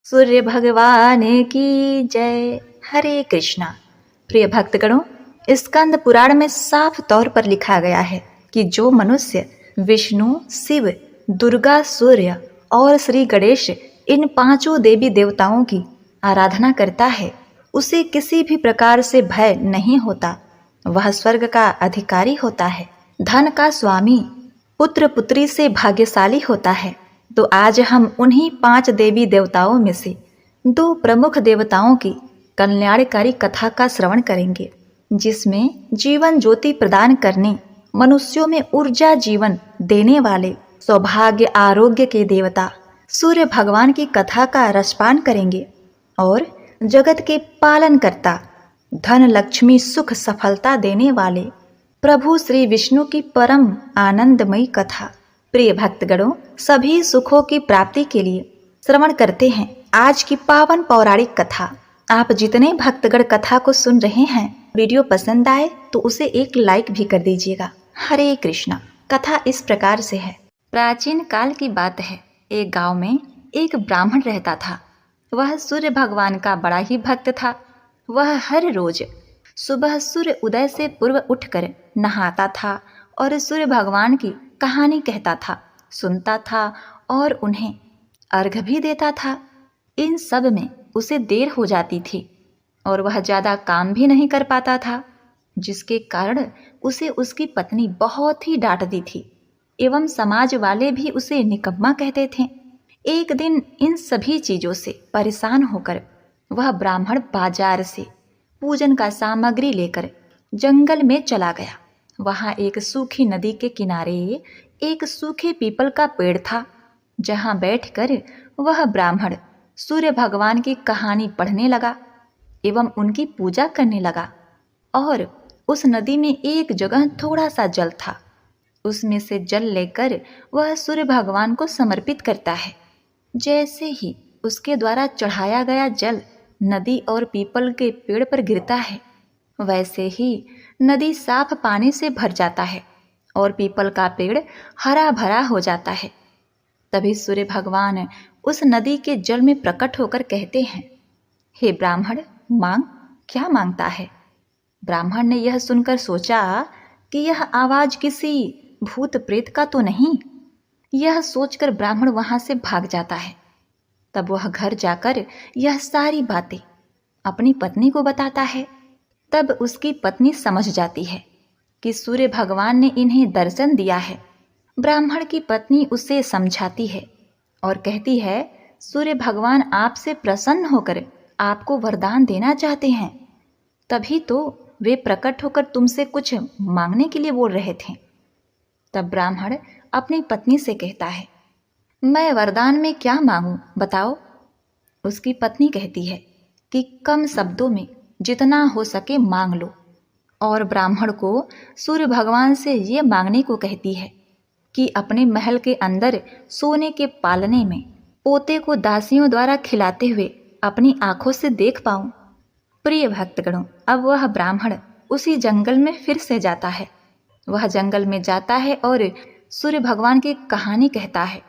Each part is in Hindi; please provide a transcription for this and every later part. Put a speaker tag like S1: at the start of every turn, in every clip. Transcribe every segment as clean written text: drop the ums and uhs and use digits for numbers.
S1: सूर्य भगवान की जय। हरे कृष्णा। प्रिय भक्तगणों, स्कंद पुराण में साफ तौर पर लिखा गया है कि जो मनुष्य विष्णु, शिव, दुर्गा, सूर्य और श्री गणेश इन पांचों देवी देवताओं की आराधना करता है, उसे किसी भी प्रकार से भय नहीं होता। वह स्वर्ग का अधिकारी होता है, धन का स्वामी, पुत्र पुत्री से भाग्यशाली होता है। तो आज हम उन्हीं 5 देवी देवताओं में से 2 प्रमुख देवताओं की कल्याणकारी कथा का श्रवण करेंगे, जिसमें जीवन ज्योति प्रदान करने, मनुष्यों में ऊर्जा जीवन देने वाले, सौभाग्य आरोग्य के देवता सूर्य भगवान की कथा का रसपान करेंगे और जगत के पालन करता, धन लक्ष्मी सुख सफलता देने वाले प्रभु श्री विष्णु की परम आनंदमयी कथा। प्रिय भक्तगणों, सभी सुखों की प्राप्ति के लिए श्रवण करते हैं आज की पावन पौराणिक कथा। आप जितने भक्तगण कथा को सुन रहे हैं, वीडियो पसंद आए तो उसे एक लाइक भी कर दीजिएगा। हरे कृष्णा। कथा इस प्रकार से है। प्राचीन काल की बात है। एक गांव में एक ब्राह्मण रहता था। वह सूर्य भगवान का बड़ा ही भक्त था। वह हर रोज सुबह सूर्य उदय से पूर्व उठकर नहाता था और सूर्य भगवान की कहानी कहता था, सुनता था और उन्हें अर्घ्य भी देता था। इन सब में उसे देर हो जाती थी और वह ज़्यादा काम भी नहीं कर पाता था, जिसके कारण उसे उसकी पत्नी बहुत ही डांटती थी एवं समाज वाले भी उसे निकम्मा कहते थे। एक दिन इन सभी चीज़ों से परेशान होकर वह ब्राह्मण बाजार से पूजन का सामग्री लेकर जंगल में चला गया। वहाँ एक सूखी नदी के किनारे एक सूखे पीपल का पेड़ था, जहाँ बैठकर वह ब्राह्मण सूर्य भगवान की कहानी पढ़ने लगा एवं उनकी पूजा करने लगा। और उस नदी में एक जगह थोड़ा सा जल था। उसमें से जल लेकर वह सूर्य भगवान को समर्पित करता है। जैसे ही उसके द्वारा चढ़ाया गया जल नदी और पीपल के पेड़ पर गिरता है, वैसे ही नदी साफ पानी से भर जाता है और पीपल का पेड़ हरा भरा हो जाता है। तभी सूर्य भगवान उस नदी के जल में प्रकट होकर कहते हैं, हे ब्राह्मण, मांग। क्या मांगता है? ब्राह्मण ने यह सुनकर सोचा कि यह आवाज किसी भूत प्रेत का तो नहीं। यह सोचकर ब्राह्मण वहां से भाग जाता है। तब वह घर जाकर यह सारी बातें अपनी पत्नी को बताता है। तब उसकी पत्नी समझ जाती है कि सूर्य भगवान ने इन्हें दर्शन दिया है। ब्राह्मण की पत्नी उसे समझाती है और कहती है, सूर्य भगवान आपसे प्रसन्न होकर आपको वरदान देना चाहते हैं, तभी तो वे प्रकट होकर तुमसे कुछ मांगने के लिए बोल रहे थे। तब ब्राह्मण अपनी पत्नी से कहता है, मैं वरदान में क्या मांगूं, बताओ। उसकी पत्नी कहती है कि कम शब्दों में जितना हो सके मांग लो। और ब्राह्मण को सूर्य भगवान से ये मांगने को कहती है कि अपने महल के अंदर सोने के पालने में पोते को दासियों द्वारा खिलाते हुए अपनी आंखों से देख पाऊं। प्रिय भक्तगणों, अब वह ब्राह्मण उसी जंगल में फिर से जाता है। वह जंगल में जाता है और सूर्य भगवान की कहानी कहता है।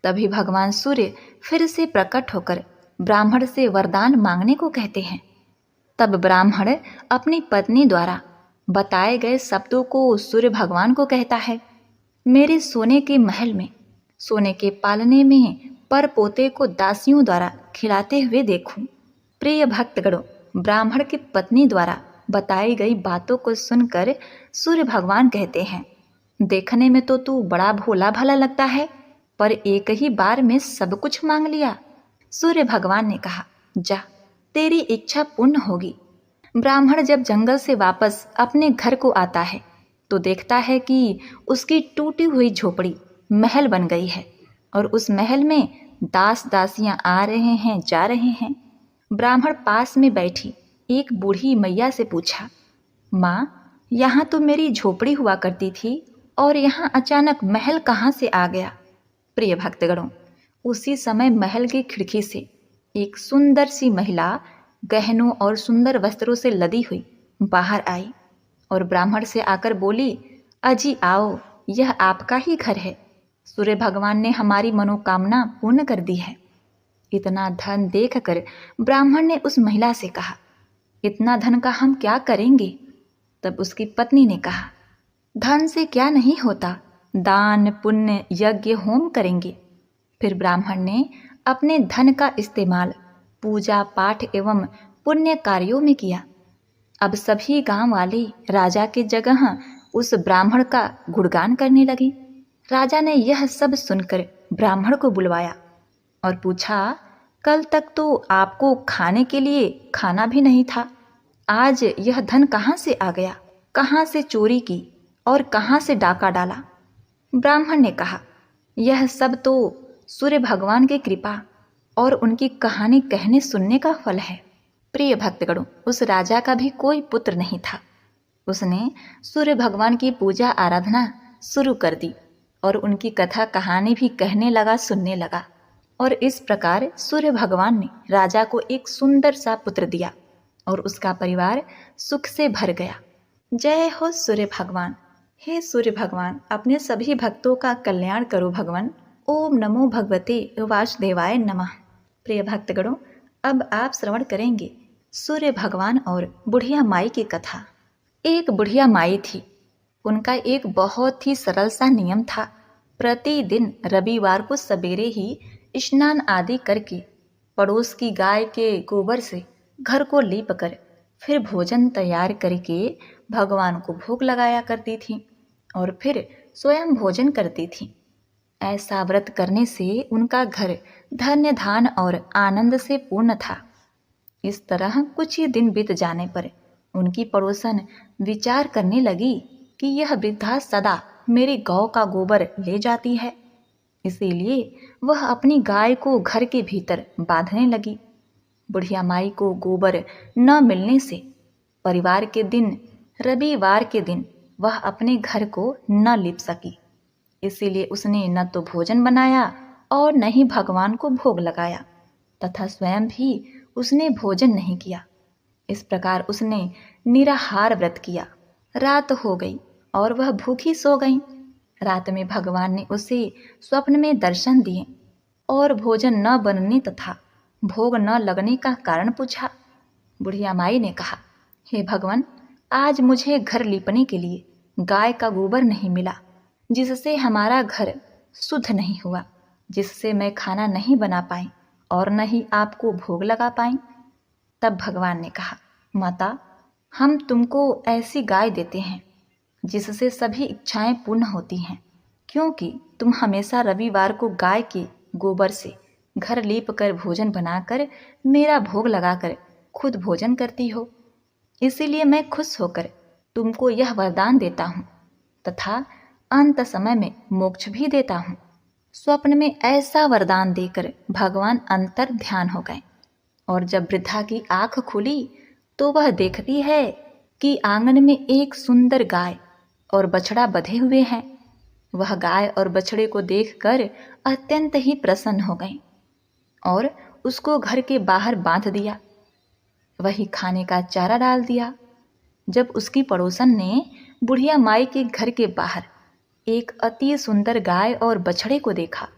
S1: तभी भगवान सूर्य फिर से प्रकट होकर ब्राह्मण से वरदान मांगने को कहते हैं। तब ब्राह्मण अपनी पत्नी द्वारा बताए गए शब्दों को सूर्य भगवान को कहता है, मेरे सोने के महल में, सोने के पालने में पर पोते को दासियों द्वारा खिलाते हुए देखूं। प्रिय भक्तगणों, ब्राह्मण की पत्नी द्वारा बताई गई बातों को सुनकर सूर्य भगवान कहते हैं, देखने में तो तू बड़ा भोला भाला लगता है, पर एक ही बार में सब कुछ मांग लिया। सूर्य भगवान ने कहा, जा, तेरी इच्छा पूर्ण होगी। ब्राह्मण जब जंगल से वापस अपने घर को आता है तो देखता है कि उसकी टूटी हुई झोपड़ी महल बन गई है और उस महल में दास दासियां आ रहे हैं, जा रहे हैं। ब्राह्मण पास में बैठी एक बूढ़ी मैया से पूछा, माँ, यहाँ तो मेरी झोपड़ी हुआ करती थी और यहाँ अचानक महल कहाँ से आ गया? प्रिय भक्तगणों, उसी समय महल की खिड़की से एक सुंदर सी महिला गहनों और सुंदर वस्त्रों से लदी हुई बाहर आई और ब्राह्मण से आकर बोली, अजी आओ, यह आपका ही घर है। सूर्य भगवान ने हमारी मनोकामना पूर्ण कर दी है। इतना धन देखकर ब्राह्मण ने उस महिला से कहा, इतना धन का हम क्या करेंगे? तब उसकी पत्नी ने कहा, धन से क्या नहीं होता, दान पुण्य यज्ञ होम करेंगे। फिर ब्राह्मण ने अपने धन का इस्तेमाल पूजा पाठ एवं पुण्य कार्यों में किया। अब सभी गांव वाले राजा के जगह उस ब्राह्मण का गुणगान करने लगे। राजा ने यह सब सुनकर ब्राह्मण को बुलवाया और पूछा, कल तक तो आपको खाने के लिए खाना भी नहीं था, आज यह धन कहाँ से आ गया? कहाँ से चोरी की और कहाँ से डाका डाला? ब्राह्मण ने कहा, यह सब तो सूर्य भगवान की कृपा और उनकी कहानी कहने सुनने का फल है। प्रिय भक्तगणों, उस राजा का भी कोई पुत्र नहीं था। उसने सूर्य भगवान की पूजा आराधना शुरू कर दी और उनकी कथा कहानी भी कहने लगा, सुनने लगा। और इस प्रकार सूर्य भगवान ने राजा को एक सुंदर सा पुत्र दिया और उसका परिवार सुख से भर गया। जय हो सूर्य भगवान। हे सूर्य भगवान, अपने सभी भक्तों का कल्याण करो भगवान। ओम नमो भगवते वासुदेवाय नमः। प्रिय भक्तगणों, अब आप श्रवण करेंगे सूर्य भगवान और बुढ़िया माई की कथा। एक बुढ़िया माई थी। उनका एक बहुत ही सरल सा नियम था। प्रतिदिन रविवार को सवेरे ही स्नान आदि करके पड़ोस की गाय के गोबर से घर को लीप कर फिर भोजन तैयार करके भगवान को भोग लगाया करती थी और फिर स्वयं भोजन करती थी। ऐसा व्रत करने से उनका घर धन्य धान और आनंद से पूर्ण था। इस तरह कुछ ही दिन बीत जाने पर उनकी पड़ोसन विचार करने लगी कि यह वृद्धा सदा मेरी गौ का गोबर ले जाती है, इसीलिए वह अपनी गाय को घर के भीतर बांधने लगी। बुढ़िया माई को गोबर न मिलने से परिवार के दिन रविवार के दिन वह अपने घर को न लीप सकी, इसीलिए उसने न तो भोजन बनाया और न ही भगवान को भोग लगाया तथा स्वयं भी उसने भोजन नहीं किया। इस प्रकार उसने निराहार व्रत किया। रात हो गई और वह भूखी सो गई। रात में भगवान ने उसे स्वप्न में दर्शन दिए और भोजन न बनने तथा भोग न लगने का कारण पूछा। बुढ़िया माई ने कहा, हे भगवान, आज मुझे घर लीपने के लिए गाय का गोबर नहीं मिला, जिससे हमारा घर शुद्ध नहीं हुआ, जिससे मैं खाना नहीं बना पाई और न ही आपको भोग लगा पाई। तब भगवान ने कहा, माता, हम तुमको ऐसी गाय देते हैं जिससे सभी इच्छाएं पूर्ण होती हैं, क्योंकि तुम हमेशा रविवार को गाय के गोबर से घर लीप कर भोजन बनाकर मेरा भोग लगाकर खुद भोजन करती हो। इसीलिए मैं खुश होकर तुमको यह वरदान देता हूँ तथा अंत समय में मोक्ष भी देता हूँ। स्वप्न में ऐसा वरदान देकर भगवान अंतर ध्यान हो गए और जब वृद्धा की आंख खुली तो वह देखती है कि आंगन में एक सुंदर गाय और बछड़ा बंधे हुए हैं। वह गाय और बछड़े को देखकर अत्यंत ही प्रसन्न हो गई और उसको घर के बाहर बांध दिया। वही खाने का चारा डाल दिया। जब उसकी पड़ोसन ने बुढ़िया माई के घर के बाहर एक अति सुंदर गाय और बछड़े को देखा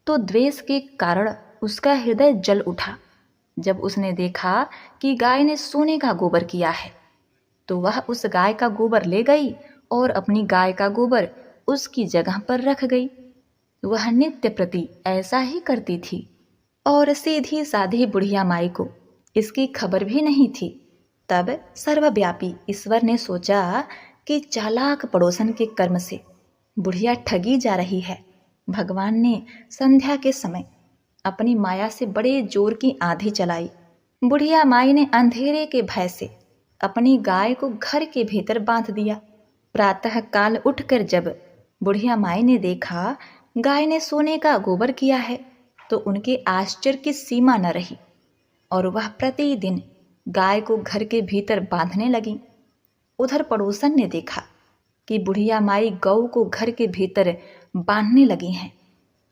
S1: तो द्वेष के कारण उसका हृदय जल उठा। जब उसने देखा कि गाय ने सोने का गोबर किया है तो वह उस गाय का गोबर ले गई और अपनी गाय का गोबर उसकी जगह पर रख गई। वह नित्य प्रति ऐसा ही करती थी और सीधी साधी बुढ़िया माई को इसकी खबर भी नहीं थी। तब सर्वव्यापी ईश्वर ने सोचा कि चालाक पड़ोसन के कर्म से बुढ़िया ठगी जा रही है। भगवान ने संध्या के समय अपनी माया से बड़े जोर की आंधी चलाई। बुढ़िया माई ने अंधेरे के भय से अपनी गाय को घर के भीतर बांध दिया। प्रातः काल उठकर जब बुढ़िया माई ने देखा गाय ने सोने का गोबर किया है तो उनके आश्चर्य की सीमा न रही और वह प्रतिदिन गाय को घर के भीतर बांधने लगी। उधर पड़ोसन ने देखा कि बुढ़िया माई गौ को घर के भीतर बांधने लगी हैं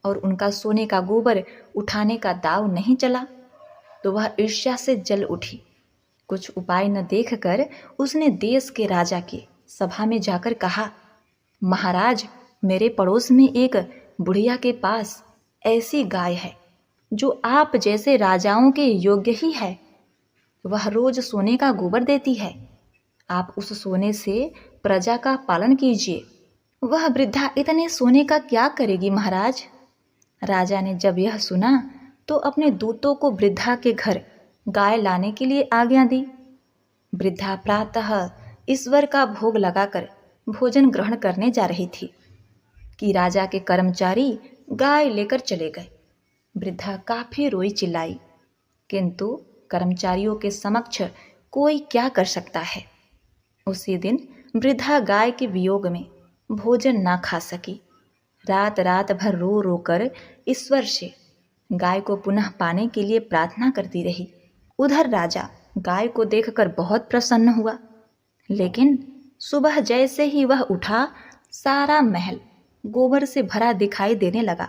S1: और उनका सोने का गोबर उठाने का दाव नहीं चला तो वह ईर्ष्या से जल उठी। कुछ उपाय न देखकर उसने देश के राजा की सभा में जाकर कहा, महाराज, मेरे पड़ोस में एक बुढ़िया के पास ऐसी गाय है जो आप जैसे राजाओं के योग्य ही है। वह रोज सोने का गोबर देती है। आप उस सोने से प्रजा का पालन कीजिए। वह वृद्धा इतने सोने का क्या करेगी महाराज? राजा ने जब यह सुना तो अपने दूतों को वृद्धा के घर गाय लाने के लिए आज्ञा दी। वृद्धा प्रातः ईश्वर का भोग लगाकर भोजन ग्रहण करने जा रही थी कि राजा के कर्मचारी गाय लेकर चले गए। वृद्धा काफी रोई चिल्लाई, किंतु कर्मचारियों के समक्ष कोई क्या कर सकता है। उसी दिन वृद्धा गाय के वियोग में भोजन ना खा सकी। रात रात भर रो रो कर ईश्वर से गाय को पुनः पाने के लिए प्रार्थना करती रही। उधर राजा गाय को देखकर बहुत प्रसन्न हुआ, लेकिन सुबह जैसे ही वह उठा सारा महल गोबर से भरा दिखाई देने लगा।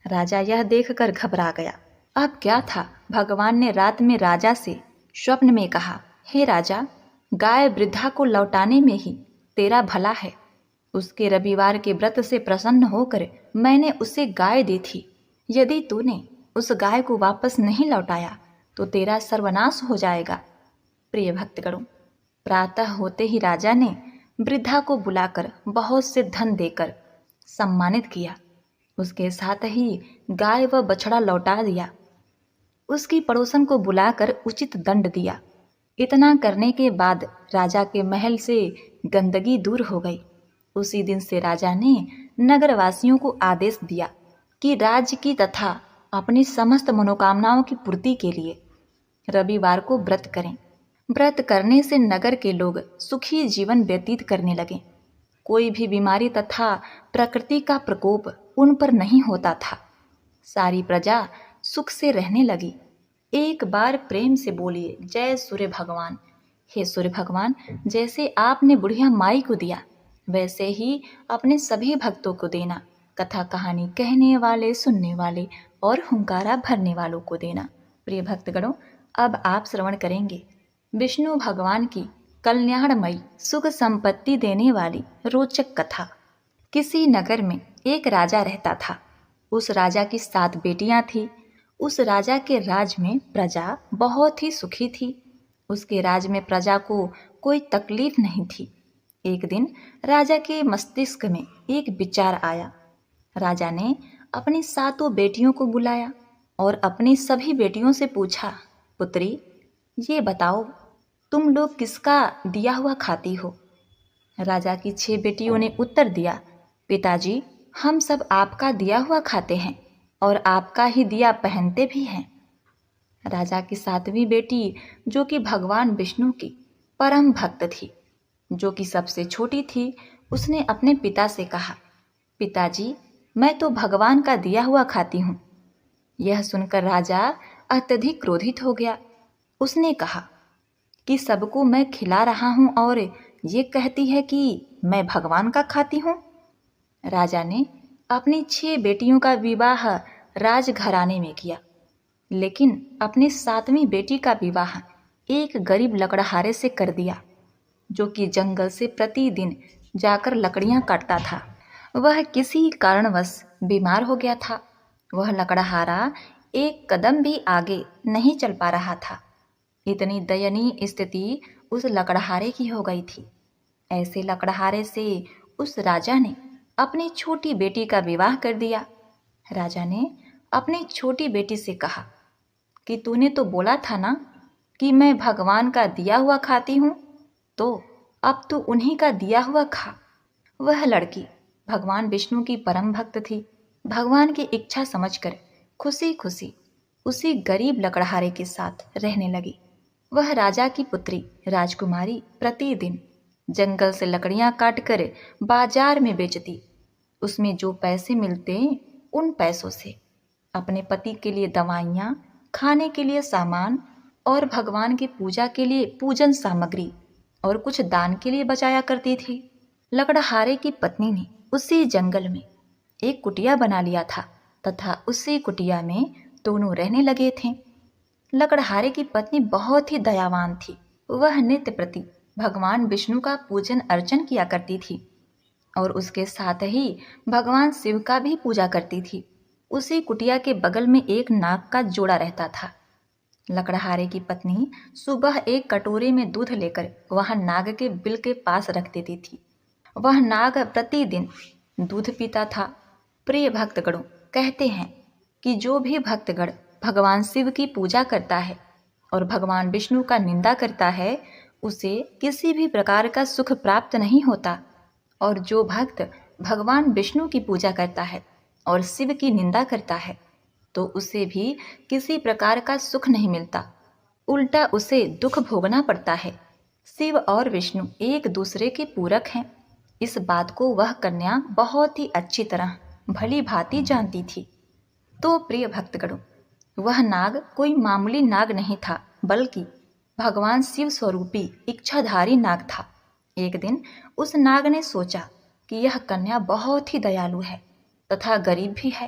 S1: राजा यह देखकर घबरा गया। अब क्या था? भगवान ने रात में राजा से स्वप्न में कहा, हे राजा, गाय वृद्धा को लौटाने में ही तेरा भला है। उसके रविवार के व्रत से प्रसन्न होकर मैंने उसे गाय दी थी। यदि तूने उस गाय को वापस नहीं लौटाया तो तेरा सर्वनाश हो जाएगा। प्रिय भक्तगणों, प्रातः होते ही राजा ने वृद्धा को बुलाकर बहुत से धन देकर सम्मानित किया। उसके साथ ही गाय व बछड़ा लौटा दिया। उसकी पड़ोसन को बुलाकर उचित दंड दिया। इतना करने के बाद राजा के महल से गंदगी दूर हो गई। उसी दिन से राजा ने नगरवासियों को आदेश दिया कि राज्य की तथा अपनी समस्त मनोकामनाओं की पूर्ति के लिए रविवार को व्रत करें। व्रत करने से नगर के लोग सुखी जीवन व्यतीत करने लगे। कोई भी बीमारी तथा प्रकृति का प्रकोप उन पर नहीं होता था। सारी प्रजा सुख से रहने लगी। एक बार प्रेम से बोलिए, जय सूर्य भगवान। हे सूर्य भगवान, जैसे आपने बुढ़िया माई को दिया वैसे ही अपने सभी भक्तों को देना। कथा कहानी कहने वाले, सुनने वाले और हुंकारा भरने वालों को देना। प्रिय भक्तगणों, अब आप श्रवण करेंगे विष्णु भगवान की कल्याणमयी सुख संपत्ति देने वाली रोचक कथा। किसी नगर में एक राजा रहता था। उस राजा की 7 बेटियां थीं। उस राजा के राज में प्रजा बहुत ही सुखी थी। उसके राज में प्रजा को कोई तकलीफ नहीं थी। एक दिन राजा के मस्तिष्क में एक विचार आया। राजा ने अपनी 7 बेटियों को बुलाया और अपनी सभी बेटियों से पूछा, पुत्री, ये बताओ तुम लोग किसका दिया हुआ खाती हो? राजा की 6 बेटियों ने उत्तर दिया, पिताजी, हम सब आपका दिया हुआ खाते हैं और आपका ही दिया पहनते भी हैं। राजा की 7वीं बेटी, जो कि भगवान विष्णु की परम भक्त थी, जो कि सबसे छोटी थी, उसने अपने पिता से कहा, पिताजी, मैं तो भगवान का दिया हुआ खाती हूँ। यह सुनकर राजा अत्यधिक क्रोधित हो गया। उसने कहा कि सबको मैं खिला रहा हूँ और ये कहती है कि मैं भगवान का खाती हूँ। राजा ने अपनी 6 बेटियों का विवाह राजघराने में किया, लेकिन अपनी 7वीं बेटी का विवाह एक गरीब लकड़हारे से कर दिया, जो कि जंगल से प्रतिदिन जाकर लकड़ियां काटता था। वह किसी कारणवश बीमार हो गया था। वह लकड़हारा एक कदम भी आगे नहीं चल पा रहा था। इतनी दयनीय स्थिति उस लकड़हारे की हो गई थी। ऐसे लकड़हारे से उस राजा ने अपनी छोटी बेटी का विवाह कर दिया। राजा ने अपनी छोटी बेटी से कहा कि तूने तो बोला था ना कि मैं भगवान का दिया हुआ खाती हूँ, तो अब तू उन्हीं का दिया हुआ खा। वह लड़की भगवान विष्णु की परम भक्त थी। भगवान की इच्छा समझकर खुशी खुशी उसी गरीब लकड़हारे के साथ रहने लगी। वह राजा की पुत्री राजकुमारी प्रतिदिन जंगल से लकड़ियां काटकर बाजार में बेचती। उसमें जो पैसे मिलते उन पैसों से अपने पति के लिए दवाइयाँ, खाने के लिए सामान और भगवान की पूजा के लिए पूजन सामग्री और कुछ दान के लिए बचाया करती थी। लकड़हारे की पत्नी ने उसी जंगल में एक कुटिया बना लिया था तथा उसी कुटिया में दोनों रहने लगे थे। लकड़हारे की पत्नी बहुत ही दयावान थी। वह नित्य प्रति भगवान विष्णु का पूजन अर्चन किया करती थी और उसके साथ ही भगवान शिव का भी पूजा करती थी। उसी कुटिया के बगल में एक नाग का जोड़ा रहता था। लकड़हारे की पत्नी सुबह एक कटोरे में दूध लेकर वह नाग के बिल के पास रख देती थी। वह नाग प्रतिदिन दूध पीता था। प्रिय भक्तगणों, कहते हैं कि जो भी भक्तगण भगवान शिव की पूजा करता है और भगवान विष्णु का निंदा करता है, उसे किसी भी प्रकार का सुख प्राप्त नहीं होता। और जो भक्त भगवान विष्णु की पूजा करता है और शिव की निंदा करता है, तो उसे भी किसी प्रकार का सुख नहीं मिलता, उल्टा उसे दुख भोगना पड़ता है। शिव और विष्णु एक दूसरे के पूरक हैं। इस बात को वह कन्या बहुत ही अच्छी तरह भली भांति जानती थी। तो प्रिय भक्तगणों, वह नाग कोई मामूली नाग नहीं था, बल्कि भगवान शिव स्वरूपी इच्छाधारी नाग था। एक दिन उस नाग ने सोचा कि यह कन्या बहुत ही दयालु है तथा गरीब भी है,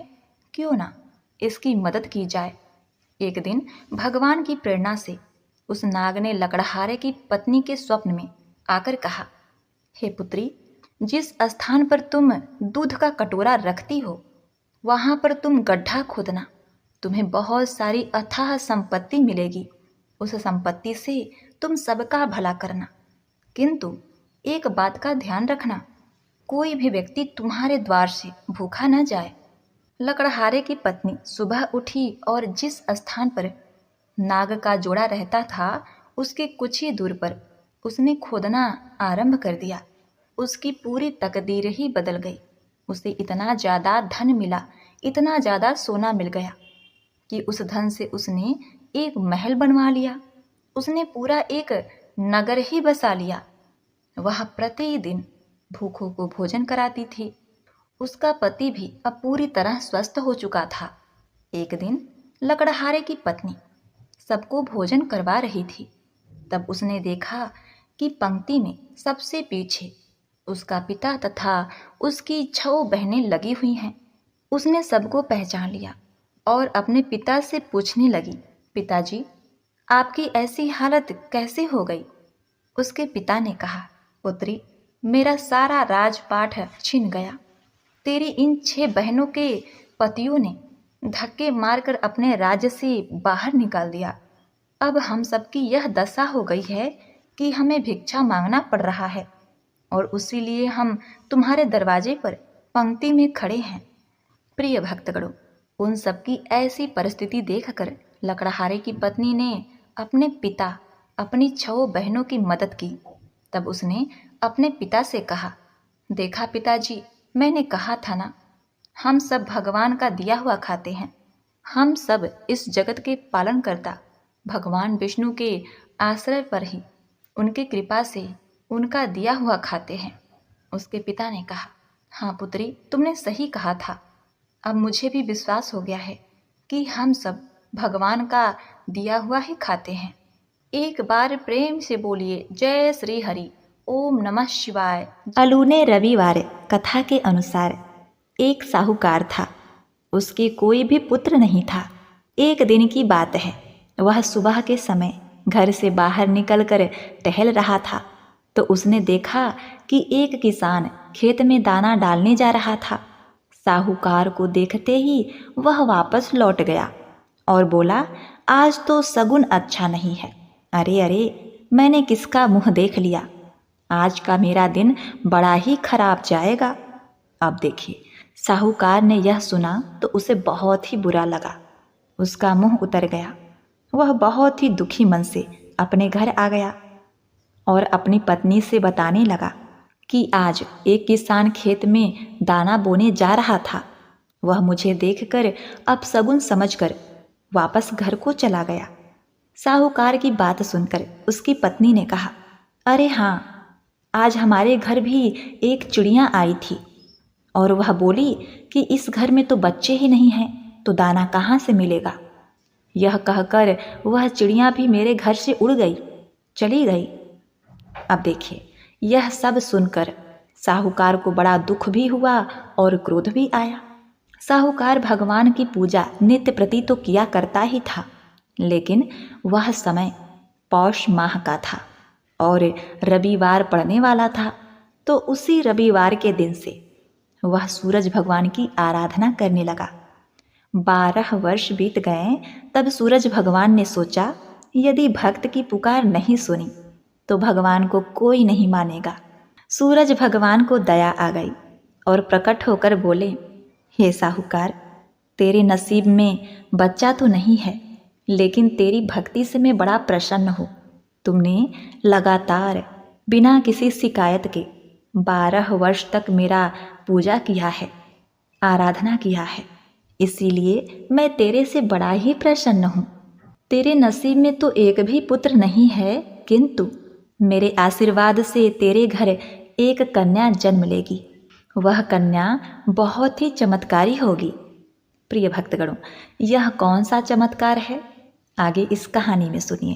S1: क्यों ना इसकी मदद की जाए। एक दिन भगवान की प्रेरणा से उस नाग ने लकड़हारे की पत्नी के स्वप्न में आकर कहा, हे पुत्री, जिस स्थान पर तुम दूध का कटोरा रखती हो, वहां पर तुम गड्ढा खोदना, तुम्हें बहुत सारी अथाह संपत्ति मिलेगी। उस संपत्ति से तुम सबका भला करना, किंतु एक बात का ध्यान रखना, कोई भी व्यक्ति तुम्हारे द्वार से भूखा न जाए। लकड़हारे की पत्नी सुबह उठी और जिस स्थान पर नाग का जोड़ा रहता था, उसके कुछ ही दूर पर उसने खोदना आरंभ कर दिया। उसकी पूरी तकदीर ही बदल गई। उसे इतना ज़्यादा धन मिला, इतना ज़्यादा सोना मिल गया कि उस धन से उसने एक महल बनवा लिया। उसने पूरा एक नगर ही बसा लिया। वह प्रतिदिन भूखों को भोजन कराती थी। उसका पति भी अब पूरी तरह स्वस्थ हो चुका था। एक दिन लकड़हारे की पत्नी सबको भोजन करवा रही थी। तब उसने देखा कि पंक्ति में सबसे पीछे उसका पिता तथा उसकी 6 बहनें लगी हुई हैं। उसने सबको पहचान लिया और अपने पिता से पूछने लगी, पिताजी, आपकी ऐसी हालत कैसे हो गई? उसके पिता ने कहा, पुत्री, मेरा सारा राजपाट छिन गया। तेरी इन 6 बहनों के पतियों ने धक्के मारकर अपने राज्य से बाहर निकाल दिया। अब हम सबकी यह दशा हो गई है कि हमें भिक्षा मांगना पड़ रहा है, और उसी लिए हम तुम्हारे दरवाजे पर पंक्ति में खड़े हैं। प्रिय भक्तगणों, उन सबकी ऐसी परिस्थिति देखकर लकड़हारे की पत्नी ने अपने पिता, अपनी 6 बहनों की मदद की। तब उसने अपने पिता से कहा, देखा पिताजी, मैंने कहा था ना, हम सब भगवान का दिया हुआ खाते हैं। हम सब इस जगत के पालन करता भगवान विष्णु के आश्रय पर ही, उनकी कृपा से उनका दिया हुआ खाते हैं। उसके पिता ने कहा, हाँ पुत्री, तुमने सही कहा था। अब मुझे भी विश्वास हो गया है कि हम सब भगवान का दिया हुआ ही खाते हैं। एक बार प्रेम से बोलिए, जय श्री हरि, ओम नमः शिवाय। अलूने रविवार कथा के अनुसार एक साहूकार था। उसके कोई भी पुत्र नहीं था। एक दिन की बात है, वह सुबह के समय घर से बाहर निकलकर टहल रहा था, तो उसने देखा कि एक किसान खेत में दाना डालने जा रहा था। साहूकार को देखते ही वह वापस लौट गया और बोला, आज तो सगुन अच्छा नहीं है। अरे अरे, मैंने किसका मुंह देख लिया, आज का मेरा दिन बड़ा ही खराब जाएगा। अब देखिए, साहूकार ने यह सुना तो उसे बहुत ही बुरा लगा। उसका मुंह उतर गया। वह बहुत ही दुखी मन से अपने घर आ गया और अपनी पत्नी से बताने लगा कि आज एक किसान खेत में दाना बोने जा रहा था। वह मुझे देखकर अब सगुन समझकर वापस घर को चला गया। साहूकार की बात सुनकर उसकी पत्नी ने कहा, अरे हाँ, आज हमारे घर भी एक चिड़िया आई थी और वह बोली कि इस घर में तो बच्चे ही नहीं हैं, तो दाना कहाँ से मिलेगा। यह कहकर वह चिड़िया भी मेरे घर से उड़ गई, चली गई। अब देखिए, यह सब सुनकर साहूकार को बड़ा दुख भी हुआ और क्रोध भी आया। साहूकार भगवान की पूजा नित्य प्रति तो किया करता ही था, लेकिन वह समय पौष माह का था और रविवार पड़ने वाला था। तो उसी रविवार के दिन से वह सूरज भगवान की आराधना करने लगा। 12 वर्ष बीत गए। तब सूरज भगवान ने सोचा, यदि भक्त की पुकार नहीं सुनी तो भगवान को कोई नहीं मानेगा। सूरज भगवान को दया आ गई और प्रकट होकर बोले, हे साहूकार, तेरे नसीब में बच्चा तो नहीं है, लेकिन तेरी भक्ति से मैं बड़ा प्रसन्न हूँ। तुमने लगातार बिना किसी शिकायत के 12 वर्ष तक मेरा पूजा किया है, आराधना किया है, इसीलिए मैं तेरे से बड़ा ही प्रसन्न हूँ। तेरे नसीब में तो एक भी पुत्र नहीं है, किंतु मेरे आशीर्वाद से तेरे घर एक कन्या जन्म लेगी। वह कन्या बहुत ही चमत्कारी होगी। प्रिय भक्तगणों, यह कौन सा चमत्कार है, आगे इस कहानी में सुनिए।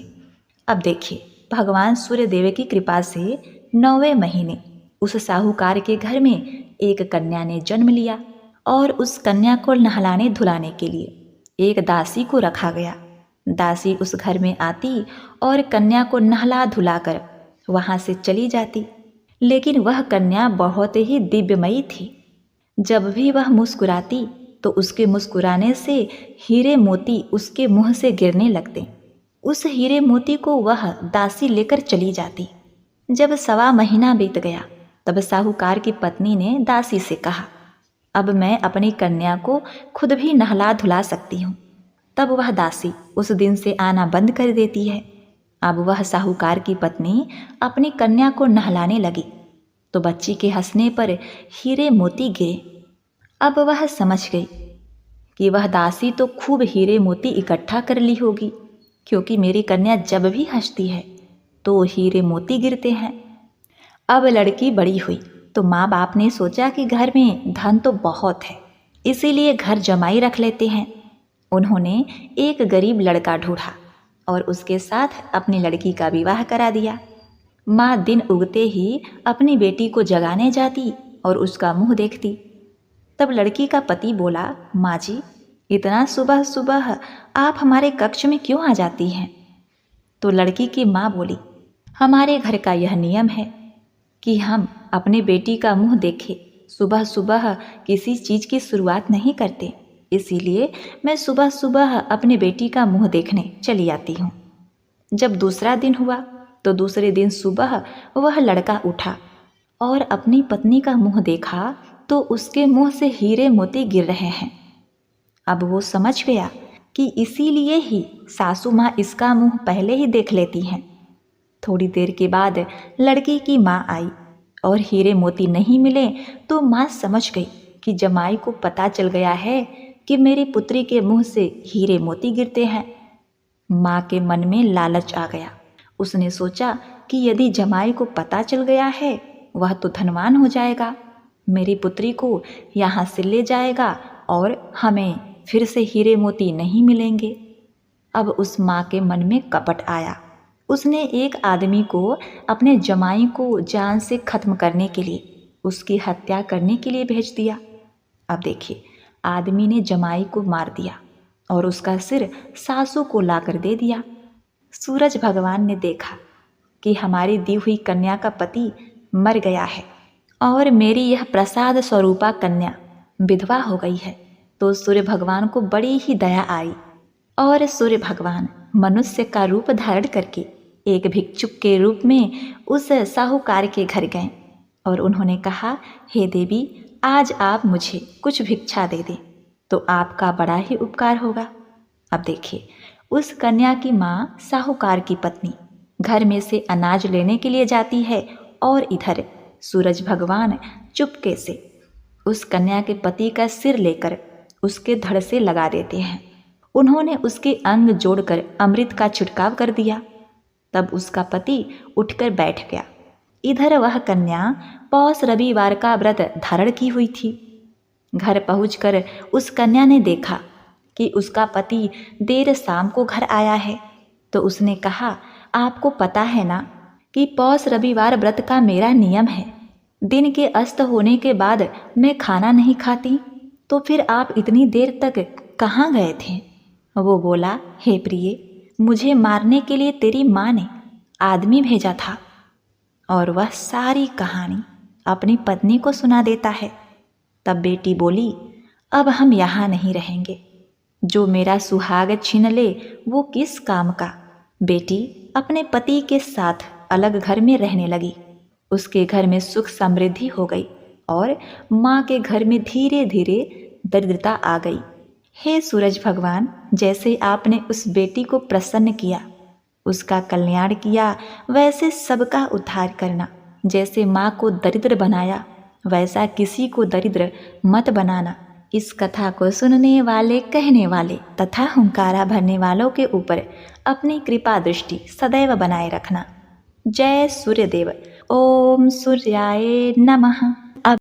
S1: अब देखिए, भगवान सूर्यदेव की कृपा से 9वें महीने उस साहूकार के घर में एक कन्या ने जन्म लिया और उस कन्या को नहलाने धुलाने के लिए एक दासी को रखा गया। दासी उस घर में आती और कन्या को नहला धुलाकर वहाँ से चली जाती, लेकिन वह कन्या बहुत ही दिव्यमयी थी। जब भी वह मुस्कुराती तो उसके मुस्कुराने से हीरे मोती उसके मुंह से गिरने लगते। उस हीरे मोती को वह दासी लेकर चली जाती। जब 1.25 महीना बीत गया तब साहूकार की पत्नी ने दासी से कहा, अब मैं अपनी कन्या को खुद भी नहला धुला सकती हूँ। तब वह दासी उस दिन से आना बंद कर देती है। अब वह साहूकार की पत्नी अपनी कन्या को नहलाने लगी तो बच्ची के हंसने पर हीरे मोती गिरे। अब वह समझ गई कि वह दासी तो खूब हीरे मोती इकट्ठा कर ली होगी, क्योंकि मेरी कन्या जब भी हंसती है तो हीरे मोती गिरते हैं। अब लड़की बड़ी हुई तो माँ बाप ने सोचा कि घर में धन तो बहुत है, इसीलिए घर जमाई रख लेते हैं। उन्होंने एक गरीब लड़का ढूंढा और उसके साथ अपनी लड़की का विवाह करा दिया। माँ दिन उगते ही अपनी बेटी को जगाने जाती और उसका मुंह देखती। तब लड़की का पति बोला, माँ जी, इतना सुबह सुबह आप हमारे कक्ष में क्यों आ जाती हैं? तो लड़की की माँ बोली, हमारे घर का यह नियम है कि हम अपने बेटी का मुंह देखे सुबह सुबह किसी चीज़ की शुरुआत नहीं करते, इसीलिए मैं सुबह सुबह अपने बेटी का मुंह देखने चली आती हूँ। जब दूसरा दिन हुआ तो दूसरे दिन सुबह वह लड़का उठा और अपनी पत्नी का मुंह देखा तो उसके मुंह से हीरे मोती गिर रहे हैं। अब वो समझ गया कि इसीलिए ही सासू माँ इसका मुंह पहले ही देख लेती हैं। थोड़ी देर के बाद लड़की की माँ आई और हीरे मोती नहीं मिले तो माँ समझ गई कि जमाई को पता चल गया है कि मेरी पुत्री के मुंह से हीरे मोती गिरते हैं। माँ के मन में लालच आ गया। उसने सोचा कि यदि जमाई को पता चल गया है, वह तो धनवान हो जाएगा, मेरी पुत्री को यहाँ से ले जाएगा और हमें फिर से हीरे मोती नहीं मिलेंगे। अब उस माँ के मन में कपट आया। उसने एक आदमी को अपने जमाई को जान से खत्म करने के लिए, उसकी हत्या करने के लिए भेज दिया। अब देखिए, आदमी ने जमाई को मार दिया और उसका सिर सासू को लाकर दे दिया। सूरज भगवान ने देखा कि हमारी दी हुई कन्या का पति मर गया है और मेरी यह प्रसाद स्वरूपा कन्या विधवा हो गई है, तो सूर्य भगवान को बड़ी ही दया आई और सूर्य भगवान मनुष्य का रूप धारण करके एक भिक्षुक के रूप में उस साहूकार के घर गए और उन्होंने कहा, हे देवी, आज आप मुझे कुछ भिक्षा दे दें तो आपका बड़ा ही उपकार होगा। अब देखिए, उस कन्या की माँ साहूकार की पत्नी घर में से अनाज लेने के लिए जाती है और इधर सूरज भगवान चुपके से उस कन्या के पति का सिर लेकर उसके धड़ से लगा देते हैं। उन्होंने उसके अंग जोड़कर अमृत का छिड़काव कर दिया। तब उसका पति उठकर बैठ गया। इधर वह कन्या पौष रविवार का व्रत धारण की हुई थी। घर पहुंचकर उस कन्या ने देखा कि उसका पति देर शाम को घर आया है, तो उसने कहा, आपको पता है ना कि पौष रविवार व्रत का मेरा नियम है, दिन के अस्त होने के बाद मैं खाना नहीं खाती, तो फिर आप इतनी देर तक कहाँ गए थे? वो बोला, हे प्रिय, मुझे मारने के लिए तेरी माँ ने आदमी भेजा था। और वह सारी कहानी अपनी पत्नी को सुना देता है। तब बेटी बोली, अब हम यहाँ नहीं रहेंगे, जो मेरा सुहाग छीन ले वो किस काम का। बेटी अपने पति के साथ अलग घर में रहने लगी। उसके घर में सुख समृद्धि हो गई और माँ के घर में धीरे धीरे दरिद्रता आ गई। हे सूरज भगवान, जैसे आपने उस बेटी को प्रसन्न किया, उसका कल्याण किया, वैसे सबका उद्धार करना। जैसे माँ को दरिद्र बनाया, वैसा किसी को दरिद्र मत बनाना। इस कथा को सुनने वाले, कहने वाले तथा हुंकारा भरने वालों के ऊपर अपनी कृपा दृष्टि सदैव बनाए रखना। जय सूर्यदेव। ओम सूर्याय नमः।